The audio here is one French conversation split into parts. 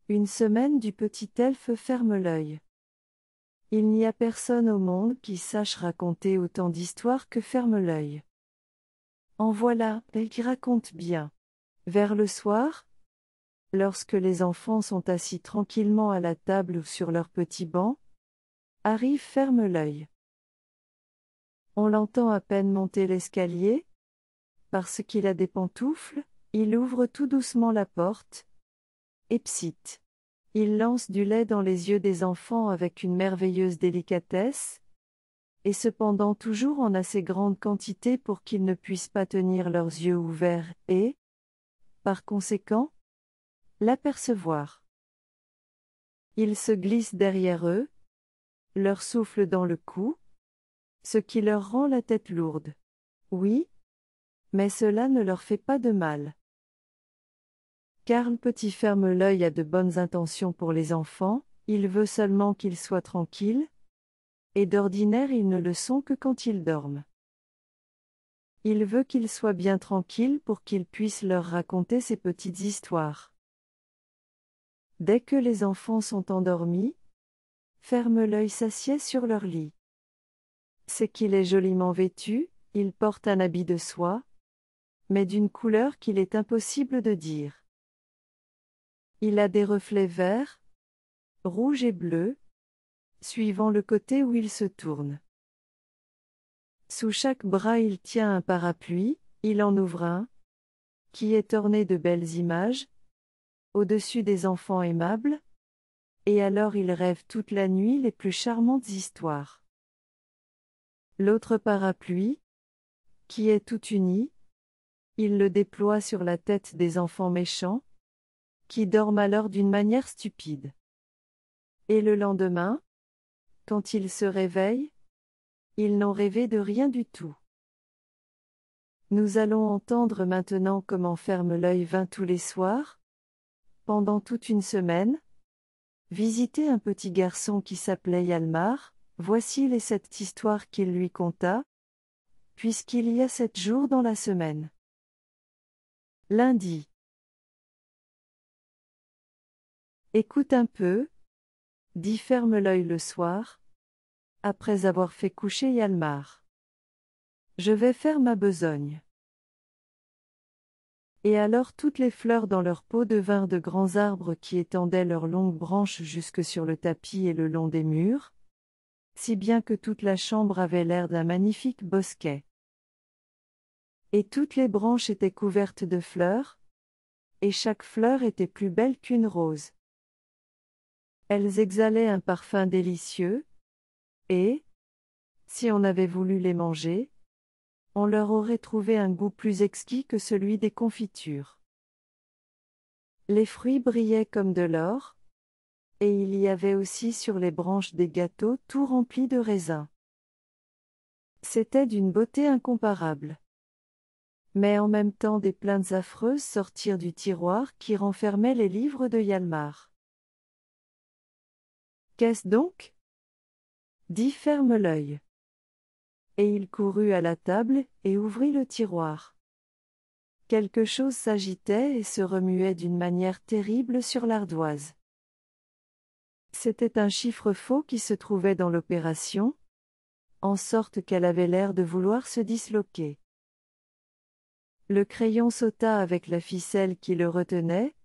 Une semaine du petit elfe ferme l'œil. Il n'y a personne au monde qui sache raconter autant d'histoires que ferme l'œil. En voilà, elle qui raconte bien. Vers le soir, lorsque les enfants sont assis tranquillement à la table ou sur leur petit banc, arrive ferme l'œil. On l'entend à peine monter l'escalier. Parce qu'il a des pantoufles, il ouvre tout doucement la porte. Et psite. Il lance du lait dans les yeux des enfants avec une merveilleuse délicatesse, et cependant toujours en assez grande quantité pour qu'ils ne puissent pas tenir leurs yeux ouverts et, par conséquent, l'apercevoir. Il se glisse derrière eux, leur souffle dans le cou, ce qui leur rend la tête lourde. Oui, mais cela ne leur fait pas de mal. Karl Petit ferme l'œil a de bonnes intentions pour les enfants, il veut seulement qu'ils soient tranquilles, et d'ordinaire ils ne le sont que quand ils dorment. Il veut qu'ils soient bien tranquilles pour qu'il puisse leur raconter ces petites histoires. Dès que les enfants sont endormis, ferme l'œil s'assied sur leur lit. C'est qu'il est joliment vêtu, il porte un habit de soie, mais d'une couleur qu'il est impossible de dire. Il a des reflets verts, rouges et bleus, suivant le côté où il se tourne. Sous chaque bras il tient un parapluie, il en ouvre un, qui est orné de belles images, au-dessus des enfants aimables, et alors il rêve toute la nuit les plus charmantes histoires. L'autre parapluie, qui est tout uni, il le déploie sur la tête des enfants méchants, qui dorment alors d'une manière stupide. Et le lendemain, quand ils se réveillent, ils n'ont rêvé de rien du tout. Nous allons entendre maintenant comment ferme l'œil vint tous les soirs, pendant toute une semaine, visiter un petit garçon qui s'appelait Hjalmar. Voici les 7 histoires qu'il lui conta, puisqu'il y a 7 jours dans la semaine. Lundi. Écoute un peu, dit ferme l'œil le soir, après avoir fait coucher Hjalmar. Je vais faire ma besogne. Et alors toutes les fleurs dans leur peau devinrent de grands arbres qui étendaient leurs longues branches jusque sur le tapis et le long des murs, si bien que toute la chambre avait l'air d'un magnifique bosquet. Et toutes les branches étaient couvertes de fleurs, et chaque fleur était plus belle qu'une rose. Elles exhalaient un parfum délicieux, et, si on avait voulu les manger, on leur aurait trouvé un goût plus exquis que celui des confitures. Les fruits brillaient comme de l'or, et il y avait aussi sur les branches des gâteaux tout remplis de raisins. C'était d'une beauté incomparable. Mais en même temps des plaintes affreuses sortirent du tiroir qui renfermait les livres de Hjalmar. Qu'est-ce donc ? Dit ferme l'œil. Et il courut à la table et ouvrit le tiroir. Quelque chose s'agitait et se remuait d'une manière terrible sur l'ardoise. C'était un chiffre faux qui se trouvait dans l'opération, en sorte qu'elle avait l'air de vouloir se disloquer. Le crayon sauta avec la ficelle qui le retenait,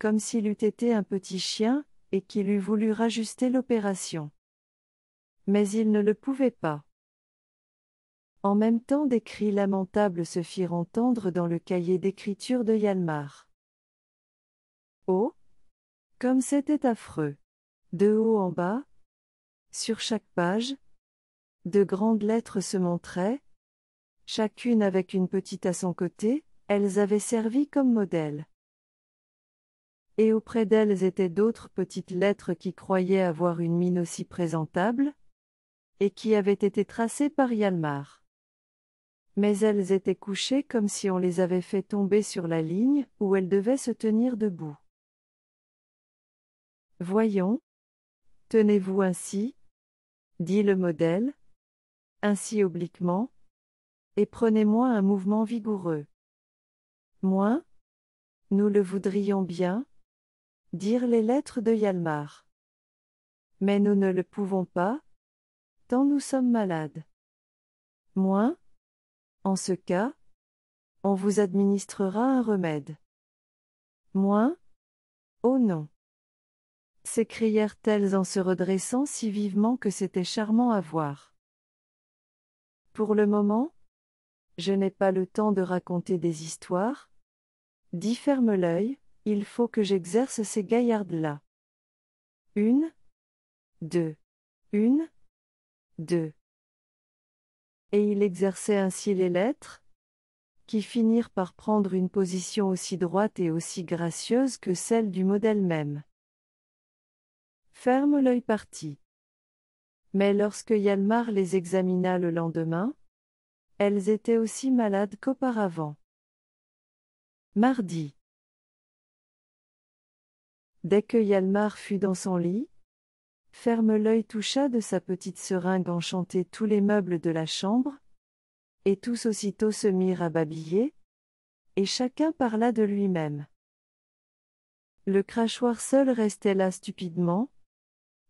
comme s'il eût été un petit chien, et qu'il eût voulu rajuster l'opération. Mais il ne le pouvait pas. En même temps des cris lamentables se firent entendre dans le cahier d'écriture de Hjalmar. Oh ! Comme c'était affreux ! De haut en bas, sur chaque page, de grandes lettres se montraient, chacune avec une petite à son côté, elles avaient servi comme modèle. Et auprès d'elles étaient d'autres petites lettres qui croyaient avoir une mine aussi présentable, et qui avaient été tracées par Hjalmar. Mais elles étaient couchées comme si on les avait fait tomber sur la ligne où elles devaient se tenir debout. Voyons. Tenez-vous ainsi, dit le modèle, ainsi obliquement, et prenez-moi un mouvement vigoureux. Moins, nous le voudrions bien, dirent les lettres de Hjalmar. Mais nous ne le pouvons pas, tant nous sommes malades. Moins, en ce cas, on vous administrera un remède. Moins, oh non, s'écrièrent-elles en se redressant si vivement que c'était charmant à voir. Pour le moment, je n'ai pas le temps de raconter des histoires, dit Ferme-l'œil, il faut que j'exerce ces gaillardes-là. Une, deux, une, deux. Et il exerçait ainsi les lettres, qui finirent par prendre une position aussi droite et aussi gracieuse que celle du modèle même. Ferme-l'œil partit. Mais lorsque Hjalmar les examina le lendemain, elles étaient aussi malades qu'auparavant. Mardi. Dès que Hjalmar fut dans son lit, Ferme-l'œil toucha de sa petite seringue enchantée tous les meubles de la chambre, et tous aussitôt se mirent à babiller, et chacun parla de lui-même. Le crachoir seul restait là stupidement,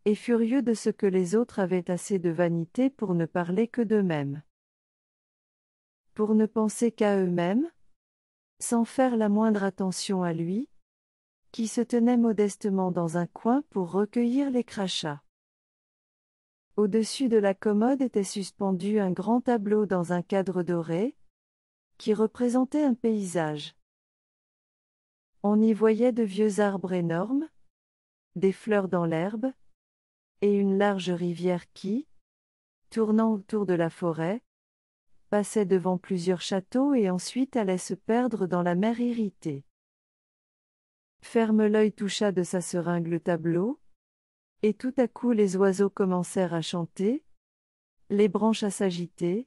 et furieux de ce que les autres avaient assez de vanité pour ne parler que d'eux-mêmes. Pour ne penser qu'à eux-mêmes, sans faire la moindre attention à lui, qui se tenait modestement dans un coin pour recueillir les crachats. Au-dessus de la commode était suspendu un grand tableau dans un cadre doré, qui représentait un paysage. On y voyait de vieux arbres énormes, des fleurs dans l'herbe, et une large rivière qui, tournant autour de la forêt, passait devant plusieurs châteaux et ensuite allait se perdre dans la mer irritée. Ferme-l'œil toucha de sa seringue le tableau, et tout à coup les oiseaux commencèrent à chanter, les branches à s'agiter,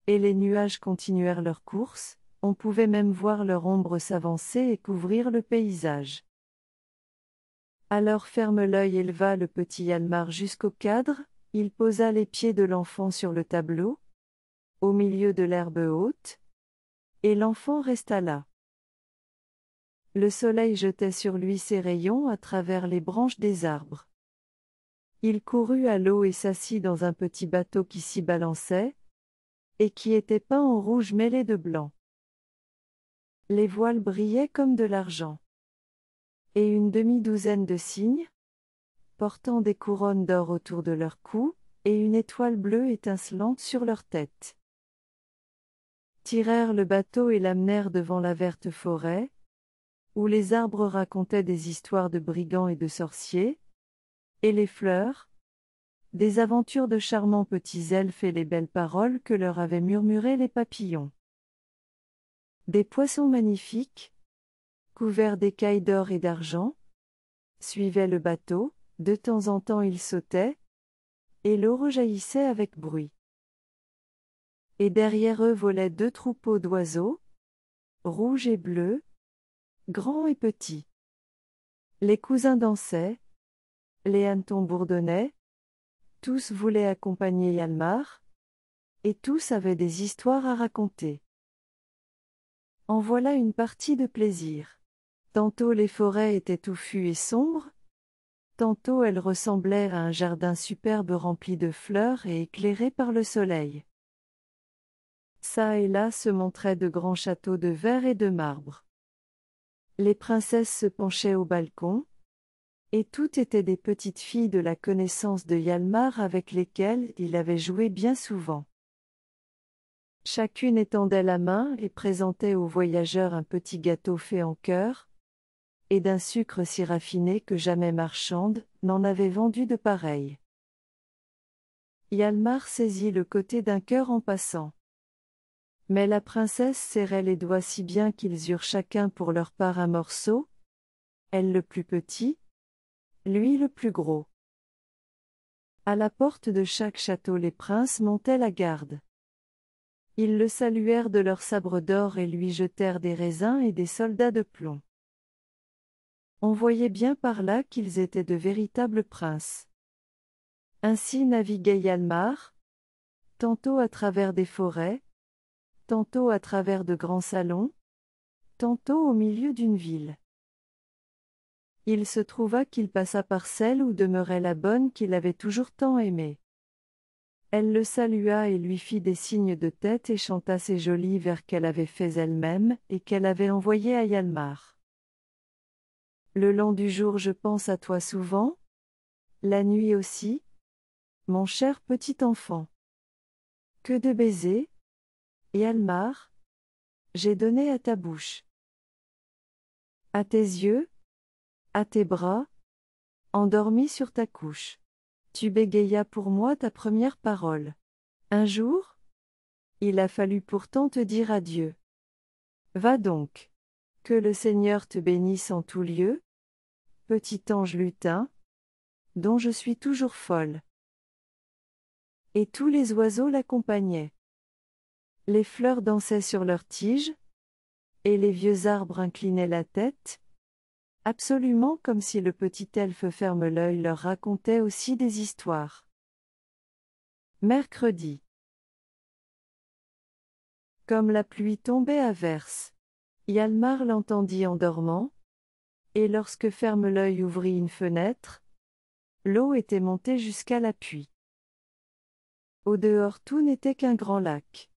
et les nuages continuèrent leur course, on pouvait même voir leur ombre s'avancer et couvrir le paysage. Alors Ferme-l'œil éleva le petit Hjalmar jusqu'au cadre, il posa les pieds de l'enfant sur le tableau, au milieu de l'herbe haute, et l'enfant resta là. Le soleil jetait sur lui ses rayons à travers les branches des arbres. Il courut à l'eau et s'assit dans un petit bateau qui s'y balançait, et qui était peint en rouge mêlé de blanc. Les voiles brillaient comme de l'argent. Et une demi-douzaine de cygnes, portant des couronnes d'or autour de leur cou, et une étoile bleue étincelante sur leur tête, tirèrent le bateau et l'amenèrent devant la verte forêt, où les arbres racontaient des histoires de brigands et de sorciers, et les fleurs, des aventures de charmants petits elfes et les belles paroles que leur avaient murmurées les papillons. Des poissons magnifiques, couverts d'écailles d'or et d'argent, suivaient le bateau, de temps en temps ils sautaient, et l'eau rejaillissait avec bruit. Et derrière eux volaient deux troupeaux d'oiseaux, rouges et bleus, grands et petits. Les cousins dansaient, les hannetons bourdonnaient, tous voulaient accompagner Hjalmar, et tous avaient des histoires à raconter. En voilà une partie de plaisir. Tantôt les forêts étaient touffues et sombres, tantôt elles ressemblaient à un jardin superbe rempli de fleurs et éclairé par le soleil. Çà et là se montraient de grands châteaux de verre et de marbre. Les princesses se penchaient au balcon, et toutes étaient des petites filles de la connaissance de Hjalmar avec lesquelles il avait joué bien souvent. Chacune étendait la main et présentait aux voyageurs un petit gâteau fait en cœur, et d'un sucre si raffiné que jamais marchande n'en avait vendu de pareil. Hjalmar saisit le côté d'un cœur en passant. Mais la princesse serrait les doigts si bien qu'ils eurent chacun pour leur part un morceau, elle le plus petit, lui le plus gros. À la porte de chaque château les princes montaient la garde. Ils le saluèrent de leurs sabres d'or et lui jetèrent des raisins et des soldats de plomb. On voyait bien par là qu'ils étaient de véritables princes. Ainsi naviguait Hjalmar, tantôt à travers des forêts, tantôt à travers de grands salons, tantôt au milieu d'une ville. Il se trouva qu'il passa par celle où demeurait la bonne qu'il avait toujours tant aimée. Elle le salua et lui fit des signes de tête et chanta ces jolis vers qu'elle avait faits elle-même et qu'elle avait envoyés à Hjalmar. Le long du jour je pense à toi souvent, la nuit aussi, mon cher petit enfant. Que de baisers, Hjalmar, j'ai donné à ta bouche. À tes yeux, à tes bras, endormi sur ta couche. Tu bégayas pour moi ta première parole. Un jour, il a fallu pourtant te dire adieu. Va donc. Que le Seigneur te bénisse en tout lieu, petit ange lutin, dont je suis toujours folle. Et tous les oiseaux l'accompagnaient. Les fleurs dansaient sur leurs tiges, et les vieux arbres inclinaient la tête, absolument comme si le petit elfe ferme-l'œil leur racontait aussi des histoires. Mercredi. Comme la pluie tombait à verse, Hjalmar l'entendit en dormant, et lorsque ferme-l'œil ouvrit une fenêtre, l'eau était montée jusqu'à l'appui. Au dehors tout n'était qu'un grand lac.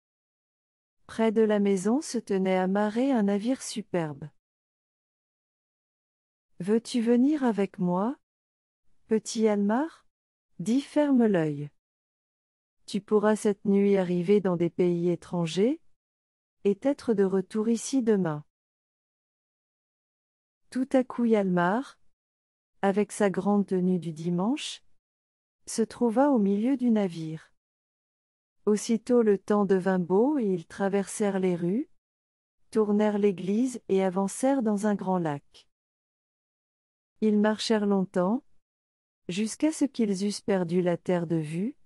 Près de la maison se tenait amarré un navire superbe. Veux-tu venir avec moi, petit Hjalmar ? Dit ferme-l'œil. Tu pourras cette nuit arriver dans des pays étrangers, et être de retour ici demain. Tout à coup Hjalmar, avec sa grande tenue du dimanche, se trouva au milieu du navire. Aussitôt le temps devint beau et ils traversèrent les rues, tournèrent l'église et avancèrent dans un grand lac. Ils marchèrent longtemps, jusqu'à ce qu'ils eussent perdu la terre de vue,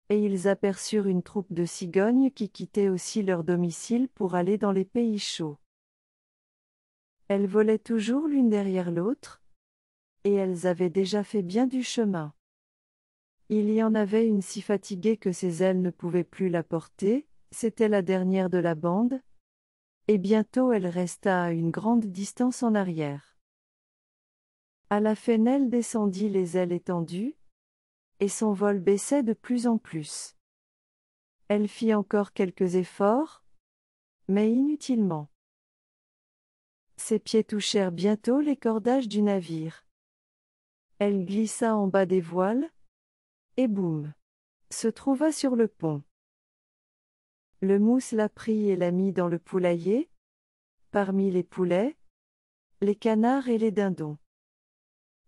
et ils aperçurent une troupe de cigognes qui quittaient aussi leur domicile pour aller dans les pays chauds. Elles volaient toujours l'une derrière l'autre, et elles avaient déjà fait bien du chemin. Il y en avait une si fatiguée que ses ailes ne pouvaient plus la porter, c'était la dernière de la bande, et bientôt elle resta à une grande distance en arrière. À la fin elle descendit les ailes étendues, et son vol baissait de plus en plus. Elle fit encore quelques efforts, mais inutilement. Ses pieds touchèrent bientôt les cordages du navire. Elle glissa en bas des voiles, et boum, se trouva sur le pont. Le mousse la prit et la mit dans le poulailler, parmi les poulets, les canards et les dindons.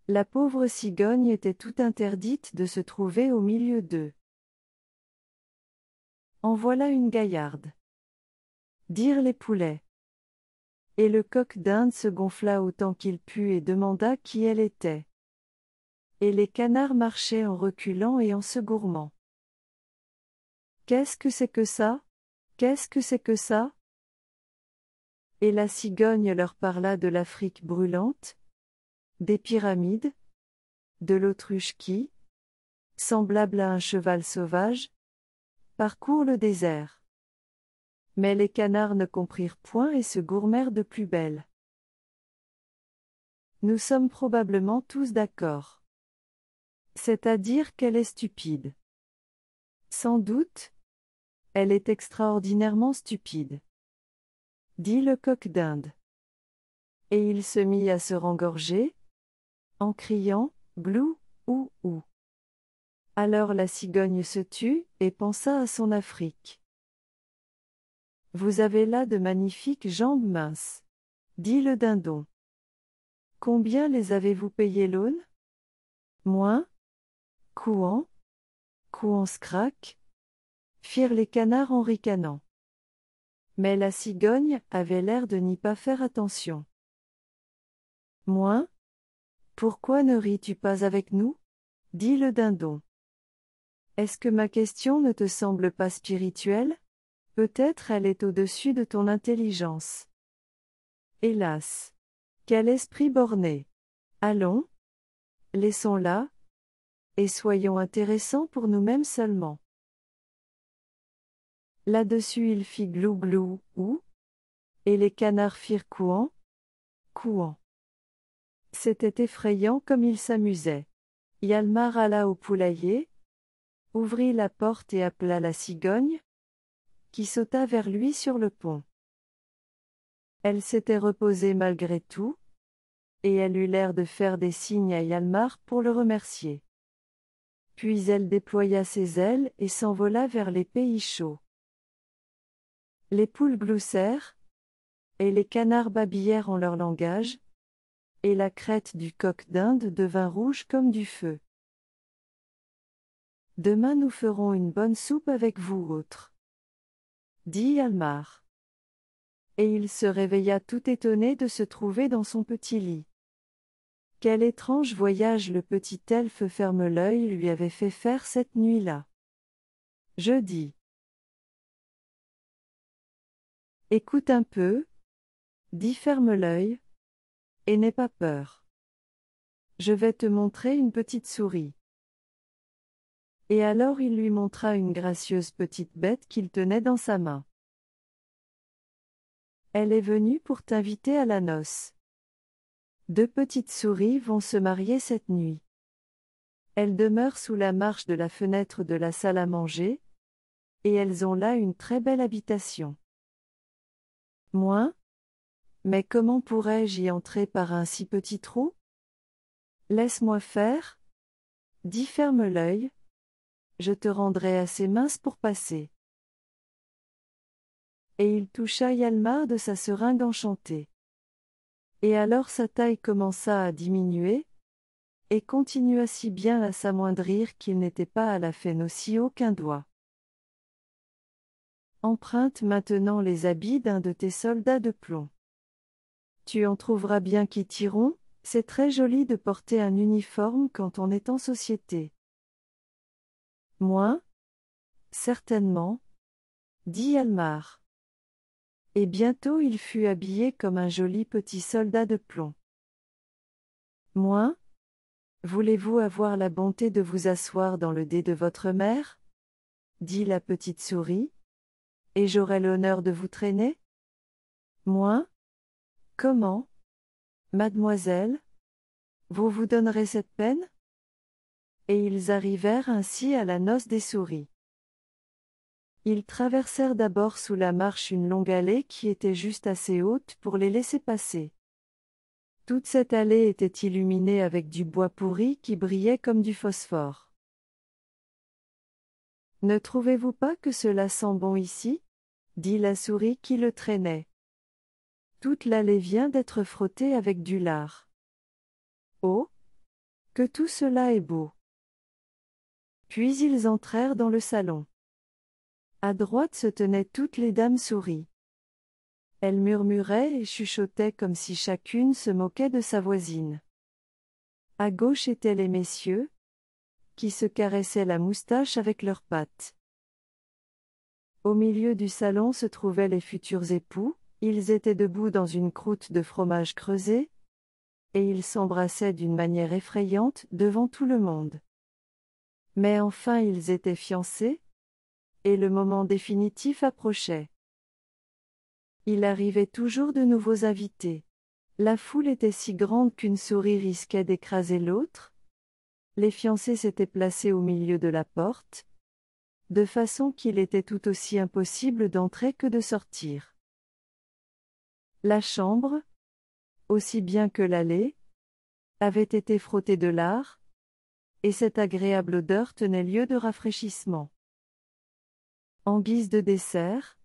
La pauvre cigogne était tout interdite de se trouver au milieu d'eux. En voilà une gaillarde, dirent les poulets. Et le coq d'Inde se gonfla autant qu'il put et demanda qui elle était. Et les canards marchaient en reculant et en se gourmant. Qu'est-ce que c'est que ça ? Qu'est-ce que c'est que ça ? Et la cigogne leur parla de l'Afrique brûlante, des pyramides, de l'autruche qui, semblable à un cheval sauvage, parcourt le désert. Mais les canards ne comprirent point et se gourmèrent de plus belle. Nous sommes probablement tous d'accord. C'est-à-dire qu'elle est stupide. Sans doute, elle est extraordinairement stupide, dit le coq d'Inde. Et il se mit à se rengorger, en criant « glou, ou, ou ». Alors la cigogne se tut, et pensa à son Afrique. Vous avez là de magnifiques jambes minces, dit le dindon. Combien les avez-vous payées l'aune ? Moins ? Couant ? Couant scrac ? Firent les canards en ricanant. Mais la cigogne avait l'air de n'y pas faire attention. Moins ? Pourquoi ne ris-tu pas avec nous ? Dit le dindon. Est-ce que ma question ne te semble pas spirituelle ? Peut-être elle est au-dessus de ton intelligence. Hélas ! Quel esprit borné ! Allons, laissons-la, et soyons intéressants pour nous-mêmes seulement. Là-dessus il fit glou-glou, ou, et les canards firent couant, couant. C'était effrayant comme il s'amusait. Hjalmar alla au poulailler, ouvrit la porte et appela la cigogne, qui sauta vers lui sur le pont. Elle s'était reposée malgré tout, et elle eut l'air de faire des signes à Hjalmar pour le remercier. Puis elle déploya ses ailes et s'envola vers les pays chauds. Les poules gloussèrent, et les canards babillèrent en leur langage, et la crête du coq d'Inde devint rouge comme du feu. Demain nous ferons une bonne soupe avec vous autres, dit Hjalmar. Et il se réveilla tout étonné de se trouver dans son petit lit. Quel étrange voyage le petit elfe Ferme-l'œil lui avait fait faire cette nuit-là. Jeudi. Écoute un peu, dit Ferme-l'œil, et n'aie pas peur. Je vais te montrer une petite souris. Et alors il lui montra une gracieuse petite bête qu'il tenait dans sa main. Elle est venue pour t'inviter à la noce. 2 petites souris vont se marier cette nuit. Elles demeurent sous la marche de la fenêtre de la salle à manger, et elles ont là une très belle habitation. Moi? Mais comment pourrais-je y entrer par un si petit trou? Laisse-moi faire, dit Ferme-l'œil, je te rendrai assez mince pour passer. Et il toucha Hjalmar de sa seringue enchantée. Et alors sa taille commença à diminuer, et continua si bien à s'amoindrir qu'il n'était pas à la faine aussi haut qu'un doigt. Emprunte maintenant les habits d'un de tes soldats de plomb. Tu en trouveras bien qui t'iront, c'est très joli de porter un uniforme quand on est en société. Moi? Certainement, dit Hjalmar. Et bientôt il fut habillé comme un joli petit soldat de plomb. Moi? Voulez-vous avoir la bonté de vous asseoir dans le dé de votre mère? Dit la petite souris. Et j'aurai l'honneur de vous traîner? Moi? Comment? Mademoiselle? Vous vous donnerez cette peine? Et ils arrivèrent ainsi à la noce des souris. Ils traversèrent d'abord sous la marche une longue allée qui était juste assez haute pour les laisser passer. Toute cette allée était illuminée avec du bois pourri qui brillait comme du phosphore. Ne trouvez-vous pas que cela sent bon ici? Dit la souris qui le traînait. Toute l'allée vient d'être frottée avec du lard. Oh! Que tout cela est beau! Puis ils entrèrent dans le salon. À droite se tenaient toutes les dames souris. Elles murmuraient et chuchotaient comme si chacune se moquait de sa voisine. À gauche étaient les messieurs, qui se caressaient la moustache avec leurs pattes. Au milieu du salon se trouvaient les futurs époux, ils étaient debout dans une croûte de fromage creusé, et ils s'embrassaient d'une manière effrayante devant tout le monde. Mais enfin ils étaient fiancés, et le moment définitif approchait. Il arrivait toujours de nouveaux invités. La foule était si grande qu'une souris risquait d'écraser l'autre. Les fiancés s'étaient placés au milieu de la porte, de façon qu'il était tout aussi impossible d'entrer que de sortir. La chambre, aussi bien que l'allée, avait été frottée de lard, et cette agréable odeur tenait lieu de rafraîchissement. En guise de dessert,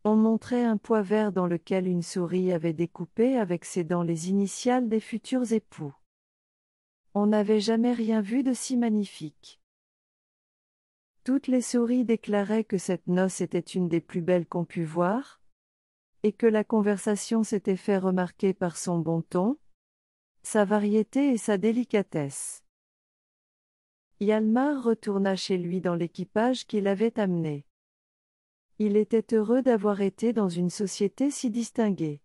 on montrait un pois vert dans lequel une souris avait découpé avec ses dents les initiales des futurs époux. On n'avait jamais rien vu de si magnifique. Toutes les souris déclaraient que cette noce était une des plus belles qu'on pût voir, et que la conversation s'était fait remarquer par son bon ton, sa variété et sa délicatesse. Hjalmar retourna chez lui dans l'équipage qu'il avait amené. Il était heureux d'avoir été dans une société si distinguée.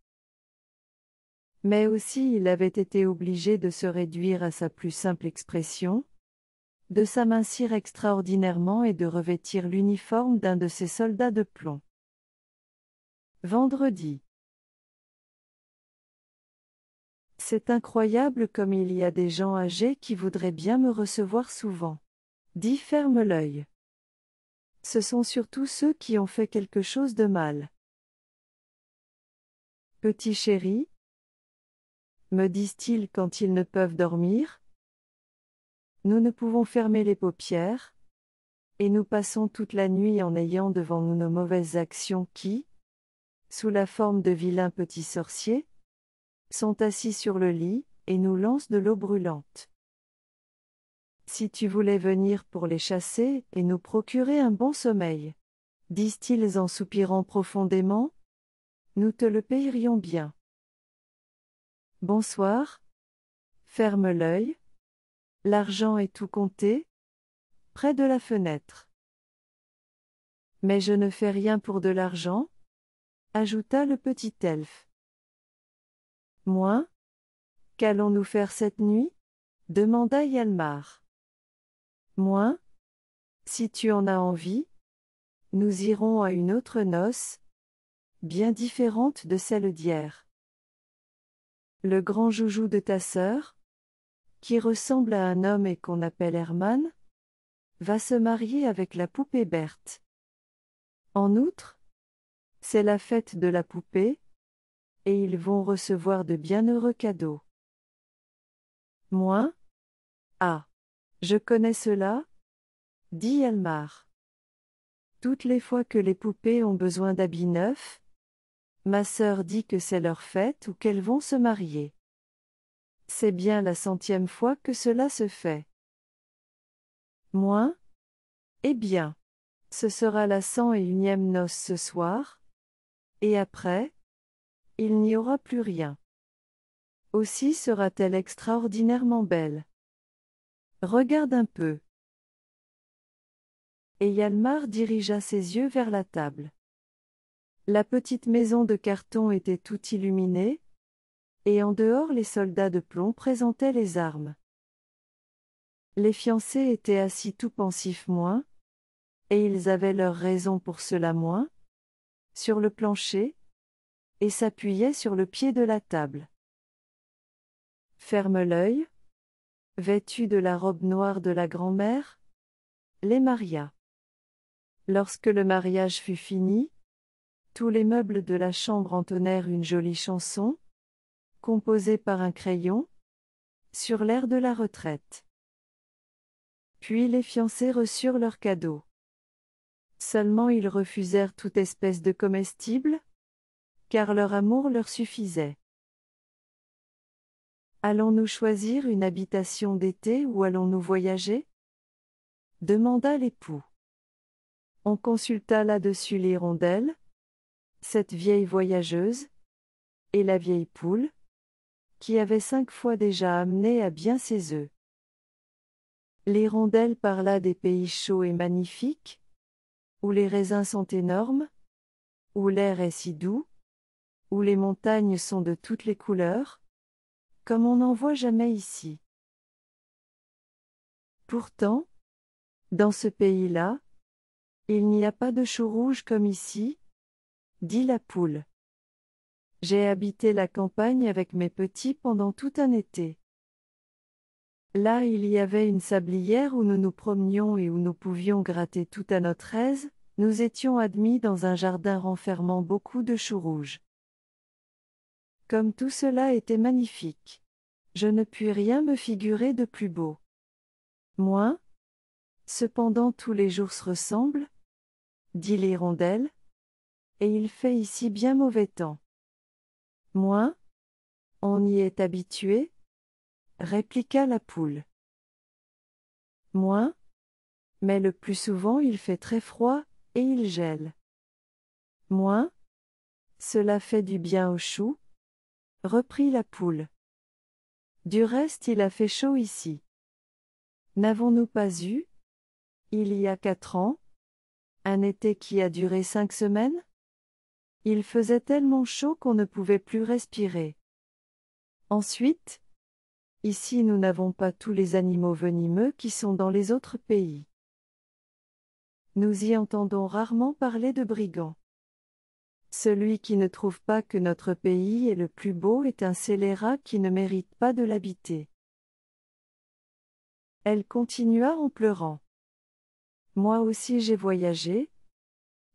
Mais aussi il avait été obligé de se réduire à sa plus simple expression, de s'amincir extraordinairement et de revêtir l'uniforme d'un de ses soldats de plomb. Vendredi. C'est incroyable comme il y a des gens âgés qui voudraient bien me recevoir souvent. Dis ferme l'œil. Ce sont surtout ceux qui ont fait quelque chose de mal. Petit chéri, me disent-ils quand ils ne peuvent dormir. Nous ne pouvons fermer les paupières, et nous passons toute la nuit en ayant devant nous nos mauvaises actions qui, sous la forme de vilains petits sorciers, sont assis sur le lit, et nous lancent de l'eau brûlante. Si tu voulais venir pour les chasser, et nous procurer un bon sommeil, disent-ils en soupirant profondément, nous te le payerions bien. Bonsoir. Ferme l'œil. L'argent est tout compté, près de la fenêtre. Mais je ne fais rien pour de l'argent, ajouta le petit elfe. Moi? Qu'allons-nous faire cette nuit? Demanda Hjalmar. Moi? Si tu en as envie, nous irons à une autre noce, bien différente de celle d'hier. Le grand joujou de ta sœur, qui ressemble à un homme et qu'on appelle Hermann, va se marier avec la poupée Berthe. En outre, c'est la fête de la poupée, et ils vont recevoir de bienheureux cadeaux. Moi? Ah! Je connais cela, dit Hjalmar. Toutes les fois que les poupées ont besoin d'habits neufs, ma sœur dit que c'est leur fête ou qu'elles vont se marier. C'est bien la 100e fois que cela se fait. Moi? Eh bien, ce sera la 101e noce ce soir, et après, il n'y aura plus rien. Aussi sera-t-elle extraordinairement belle. Regarde un peu. Et Hjalmar dirigea ses yeux vers la table. La petite maison de carton était toute illuminée, et en dehors les soldats de plomb présentaient les armes. Les fiancés étaient assis tout pensifs et ils avaient leur raison pour cela sur le plancher, et s'appuyaient sur le pied de la table. Ferme l'œil, vêtue de la robe noire de la grand-mère, les maria. Lorsque le mariage fut fini, tous les meubles de la chambre entonnèrent une jolie chanson, composée par un crayon, sur l'air de la retraite. Puis les fiancés reçurent leurs cadeaux. Seulement ils refusèrent toute espèce de comestible, car leur amour leur suffisait. Allons-nous choisir une habitation d'été ou allons-nous voyager? Demanda l'époux. On consulta là-dessus l'hirondelle, cette vieille voyageuse, et la vieille poule, qui avait 5 fois déjà amené à bien ses œufs. L'hirondelle parla des pays chauds et magnifiques, où les raisins sont énormes, où l'air est si doux, où les montagnes sont de toutes les couleurs, comme on n'en voit jamais ici. Pourtant, dans ce pays-là, il n'y a pas de chou rouge comme ici, dit la poule. J'ai habité la campagne avec mes petits pendant tout un été. Là il y avait une sablière où nous nous promenions et où nous pouvions gratter tout à notre aise, nous étions admis dans un jardin renfermant beaucoup de choux rouges. Comme tout cela était magnifique. Je ne puis rien me figurer de plus beau. Moi? Cependant tous les jours se ressemblent, dit l'hirondelle, et il fait ici bien mauvais temps. Moi? On y est habitué, répliqua la poule. Moi? Mais le plus souvent il fait très froid, et il gèle. Moi? Cela fait du bien aux choux, reprit la poule. Du reste il a fait chaud ici. N'avons-nous pas eu, il y a 4 ans, un été qui a duré 5 semaines? Il faisait tellement chaud qu'on ne pouvait plus respirer. Ensuite, ici nous n'avons pas tous les animaux venimeux qui sont dans les autres pays. Nous y entendons rarement parler de brigands. Celui qui ne trouve pas que notre pays est le plus beau est un scélérat qui ne mérite pas de l'habiter. Elle continua en pleurant. Moi aussi j'ai voyagé.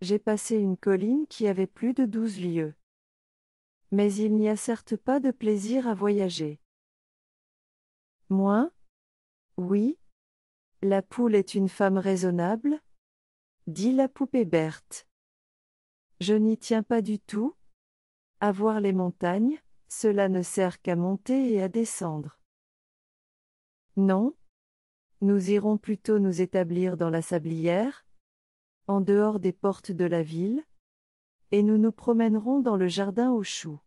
J'ai passé une colline qui avait plus de 12 lieues. Mais il n'y a certes pas de plaisir à voyager. Moi? Oui. La poule est une femme raisonnable? Dit la poupée Berthe. Je n'y tiens pas du tout. À voir les montagnes, cela ne sert qu'à monter et à descendre. Non. Nous irons plutôt nous établir dans la sablière, en dehors des portes de la ville, et nous nous promènerons dans le jardin aux choux.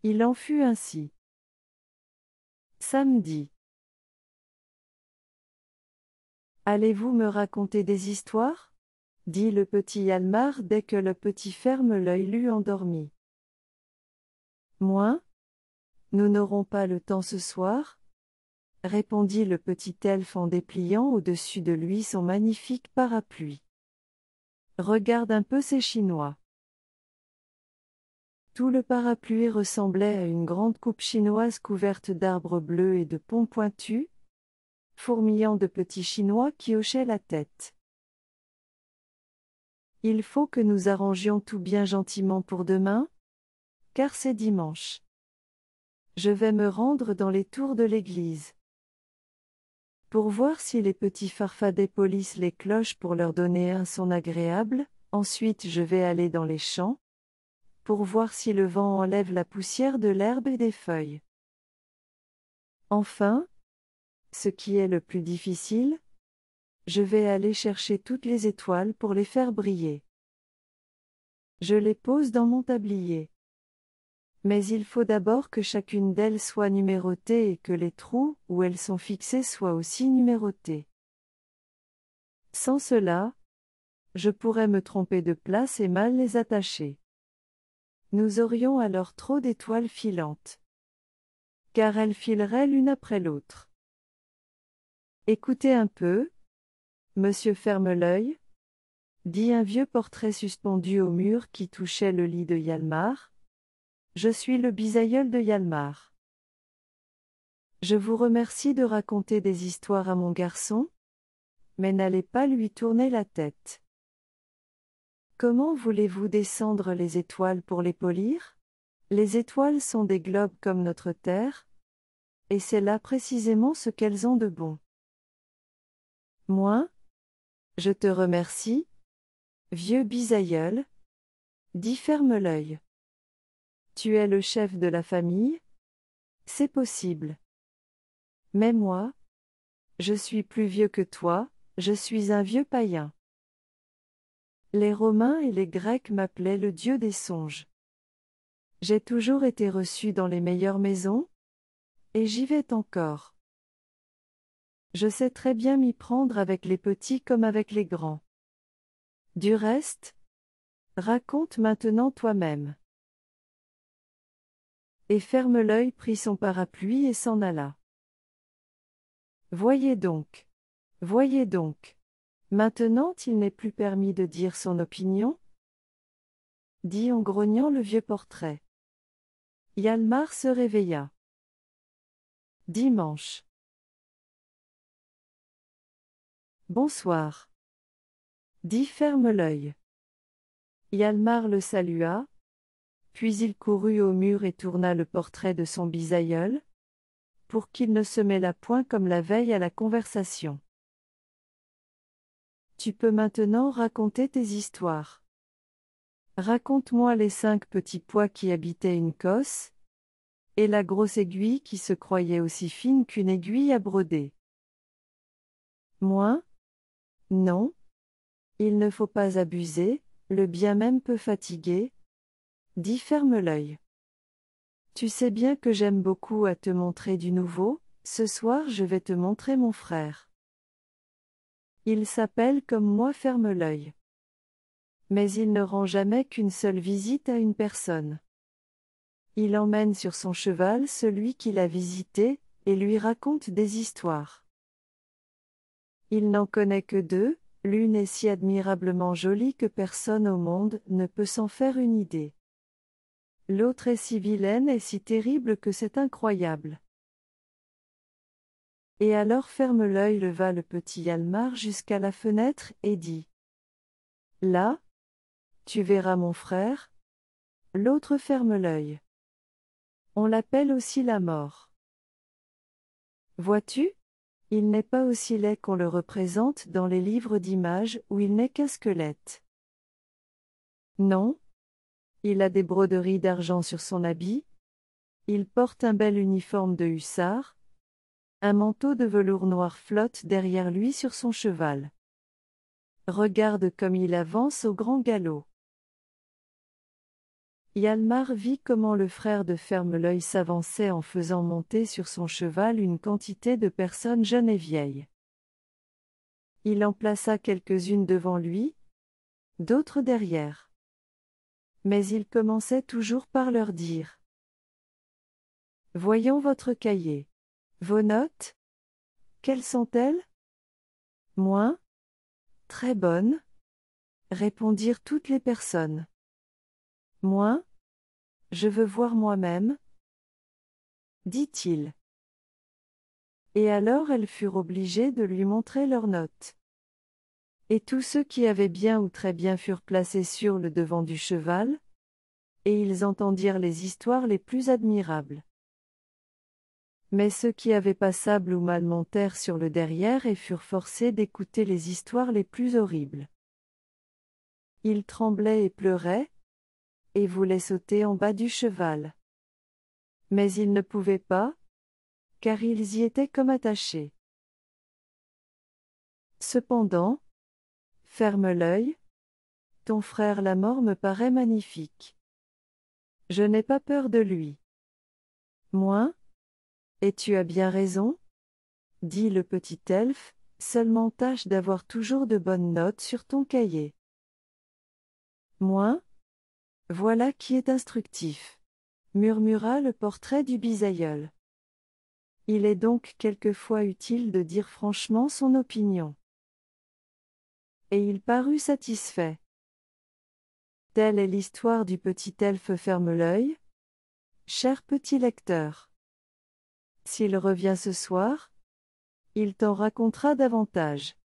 Il en fut ainsi. Samedi. Allez-vous me raconter des histoires? Dit le petit Hjalmar dès que le petit Ferme-l'œil l'eut endormi. Moi? Nous n'aurons pas le temps ce soir? Répondit le petit elfe en dépliant au-dessus de lui son magnifique parapluie. Regarde un peu ces Chinois. Tout le parapluie ressemblait à une grande coupe chinoise couverte d'arbres bleus et de ponts pointus, fourmillant de petits Chinois qui hochaient la tête. Il faut que nous arrangions tout bien gentiment pour demain, car c'est dimanche. Je vais me rendre dans les tours de l'église, pour voir si les petits farfadets polissent les cloches pour leur donner un son agréable. Ensuite je vais aller dans les champs, pour voir si le vent enlève la poussière de l'herbe et des feuilles. Enfin, ce qui est le plus difficile, je vais aller chercher toutes les étoiles pour les faire briller. Je les pose dans mon tablier. Mais il faut d'abord que chacune d'elles soit numérotée et que les trous où elles sont fixées soient aussi numérotés. Sans cela, je pourrais me tromper de place et mal les attacher. Nous aurions alors trop d'étoiles filantes, car elles fileraient l'une après l'autre. Écoutez un peu, monsieur Ferme-l'œil, dit un vieux portrait suspendu au mur qui touchait le lit de Hjalmar. Je suis le bisaïeul de Hjalmar. Je vous remercie de raconter des histoires à mon garçon, mais n'allez pas lui tourner la tête. Comment voulez-vous descendre les étoiles pour les polir? Les étoiles sont des globes comme notre Terre, et c'est là précisément ce qu'elles ont de bon. Moi? Je te remercie, vieux bisaïeul, dit Ferme-l'œil. Tu es le chef de la famille? C'est possible. Mais moi? Je suis plus vieux que toi, je suis un vieux païen. Les Romains et les Grecs m'appelaient le dieu des songes. J'ai toujours été reçu dans les meilleures maisons, et j'y vais encore. Je sais très bien m'y prendre avec les petits comme avec les grands. Du reste, raconte maintenant toi-même. Et Ferme-l'œil prit son parapluie et s'en alla. Voyez donc. Voyez donc. Maintenant il n'est plus permis de dire son opinion? Dit en grognant le vieux portrait. Hjalmar se réveilla. Dimanche. Bonsoir. Dit Ferme-l'œil. Hjalmar le salua, puis il courut au mur et tourna le portrait de son bisaïeul, pour qu'il ne se mêlât point comme la veille à la conversation. Tu peux maintenant raconter tes histoires. Raconte-moi les 5 petits pois qui habitaient une cosse, et la grosse aiguille qui se croyait aussi fine qu'une aiguille à broder. Moi? Non. Il ne faut pas abuser, le bien même peut fatiguer, dit Ferme-l'œil. Tu sais bien que j'aime beaucoup à te montrer du nouveau, ce soir je vais te montrer mon frère. Il s'appelle comme moi Ferme-l'œil. Mais il ne rend jamais qu'une seule visite à une personne. Il emmène sur son cheval celui qui l'a visité, et lui raconte des histoires. Il n'en connaît que 2, L'une est si admirablement jolie que personne au monde ne peut s'en faire une idée. L'autre est si vilaine et si terrible que c'est incroyable. Et alors Ferme-l'œil leva le petit Hjalmar jusqu'à la fenêtre et dit : Là, tu verras mon frère. L'autre Ferme-l'œil. On l'appelle aussi la mort. Vois-tu ? Il n'est pas aussi laid qu'on le représente dans les livres d'images où il n'est qu'un squelette. Non. Il a des broderies d'argent sur son habit. Il porte un bel uniforme de hussard. Un manteau de velours noir flotte derrière lui sur son cheval. Regarde comme il avance au grand galop. Hjalmar vit comment le frère de Ferme-l'œil s'avançait en faisant monter sur son cheval une quantité de personnes jeunes et vieilles. Il en plaça quelques-unes devant lui, d'autres derrière. Mais il commençait toujours par leur dire : Voyons votre cahier. Vos notes ? Quelles sont-elles ? Moins ? Très bonnes, répondirent toutes les personnes. Moins ? Je veux voir moi-même, dit-il. Et alors elles furent obligées de lui montrer leurs notes. Et tous ceux qui avaient bien ou très bien furent placés sur le devant du cheval, et ils entendirent les histoires les plus admirables. Mais ceux qui avaient passable ou mal montèrent sur le derrière et furent forcés d'écouter les histoires les plus horribles. Ils tremblaient et pleuraient, et voulaient sauter en bas du cheval. Mais ils ne pouvaient pas, car ils y étaient comme attachés. Cependant, Ferme-l'œil, ton frère la mort me paraît magnifique. Je n'ai pas peur de lui. Moins ? Et tu as bien raison, dit le petit elfe, seulement tâche d'avoir toujours de bonnes notes sur ton cahier. Moins ? Voilà qui est instructif, murmura le portrait du bisaïeul. Il est donc quelquefois utile de dire franchement son opinion. Et il parut satisfait. Telle est l'histoire du petit elfe Ferme-l'œil. Cher petit lecteur. S'il revient ce soir, il t'en racontera davantage.